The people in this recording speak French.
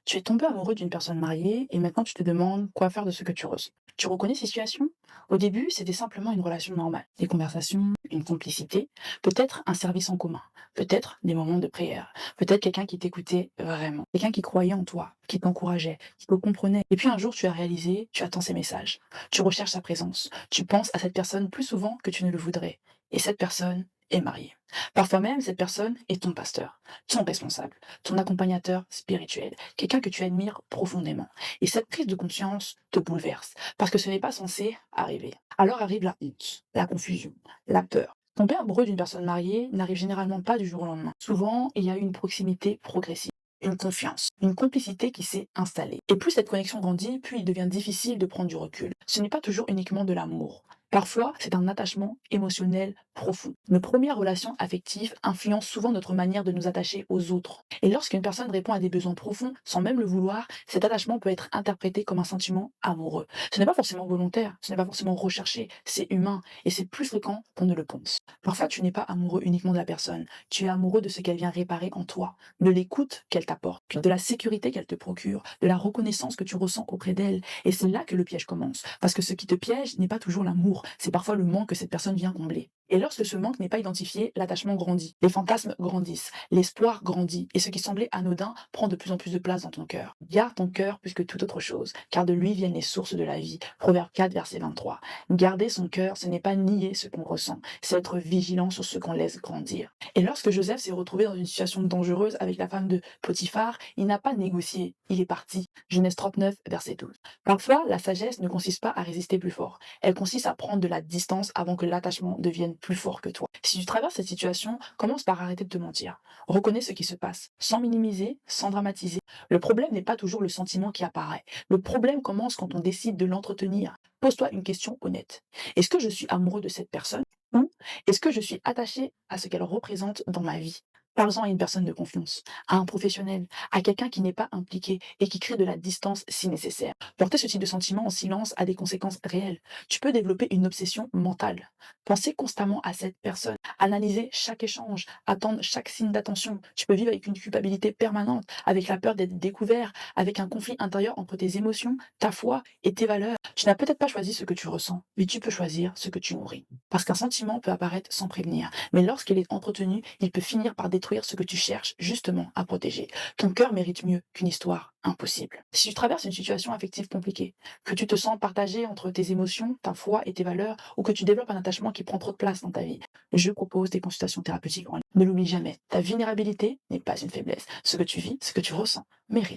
Tu es tombé amoureux d'une personne mariée et maintenant tu te demandes quoi faire de ce que tu ressens. Tu reconnais ces situations? Au début, c'était simplement une relation normale, des conversations, une complicité, peut-être un service en commun, peut-être des moments de prière, peut-être quelqu'un qui t'écoutait vraiment, quelqu'un qui croyait en toi, qui t'encourageait, qui te comprenait. Et puis un jour, tu as réalisé, tu attends ses messages, tu recherches sa présence, tu penses à cette personne plus souvent que tu ne le voudrais. Et cette personne est mariée. Parfois même, cette personne est ton pasteur, ton responsable, ton accompagnateur spirituel, quelqu'un que tu admires profondément. Et cette prise de conscience te bouleverse, parce que ce n'est pas censé arriver. Alors arrive la honte, la confusion, la peur. Tomber amoureux d'une personne mariée n'arrive généralement pas du jour au lendemain. Souvent, il y a eu une proximité progressive, une confiance, une complicité qui s'est installée. Et plus cette connexion grandit, plus il devient difficile de prendre du recul. Ce n'est pas toujours uniquement de l'amour. Parfois, c'est un attachement émotionnel profond. Nos premières relations affectives influencent souvent notre manière de nous attacher aux autres. Et lorsqu'une personne répond à des besoins profonds sans même le vouloir, cet attachement peut être interprété comme un sentiment amoureux. Ce n'est pas forcément volontaire, ce n'est pas forcément recherché, c'est humain et c'est plus fréquent qu'on ne le pense. Parfois, tu n'es pas amoureux uniquement de la personne, tu es amoureux de ce qu'elle vient réparer en toi, de l'écoute qu'elle t'apporte, de la sécurité qu'elle te procure, de la reconnaissance que tu ressens auprès d'elle. Et c'est là que le piège commence. Parce que ce qui te piège n'est pas toujours l'amour, c'est parfois le manque que cette personne vient combler. Et lorsque ce manque n'est pas identifié, l'attachement grandit, les fantasmes grandissent, l'espoir grandit, et ce qui semblait anodin prend de plus en plus de place dans ton cœur. Garde ton cœur plus que toute autre chose, car de lui viennent les sources de la vie. Proverbe 4, verset 23. Garder son cœur, ce n'est pas nier ce qu'on ressent, c'est être vigilant sur ce qu'on laisse grandir. Et lorsque Joseph s'est retrouvé dans une situation dangereuse avec la femme de Potiphar, il n'a pas négocié, il est parti. Genèse 39, verset 12. Parfois, la sagesse ne consiste pas à résister plus fort, elle consiste à prendre de la distance avant que l'attachement devienne plus fort que toi. Si tu traverses cette situation, commence par arrêter de te mentir. Reconnais ce qui se passe, sans minimiser, sans dramatiser. Le problème n'est pas toujours le sentiment qui apparaît. Le problème commence quand on décide de l'entretenir. Pose-toi une question honnête. Est-ce que je suis amoureux de cette personne ou est-ce que je suis attaché à ce qu'elle représente dans ma vie? Parle-en à une personne de confiance, à un professionnel, à quelqu'un qui n'est pas impliqué et qui crée de la distance si nécessaire. Porter ce type de sentiment en silence a des conséquences réelles. Tu peux développer une obsession mentale. Penser constamment à cette personne, analyser chaque échange, attendre chaque signe d'attention. Tu peux vivre avec une culpabilité permanente, avec la peur d'être découvert, avec un conflit intérieur entre tes émotions, ta foi et tes valeurs. Tu n'as peut-être pas choisi ce que tu ressens, mais tu peux choisir ce que tu nourris. Parce qu'un sentiment peut apparaître sans prévenir, mais lorsqu'il est entretenu, il peut finir par détruire ce que tu cherches justement à protéger. Ton cœur mérite mieux qu'une histoire impossible. Si tu traverses une situation affective compliquée, que tu te sens partagé entre tes émotions, ta foi et tes valeurs, ou que tu développes un attachement qui prend trop de place dans ta vie, je propose des consultations thérapeutiques en ligne. Ne l'oublie jamais, ta vulnérabilité n'est pas une faiblesse. Ce que tu vis, ce que tu ressens, mérite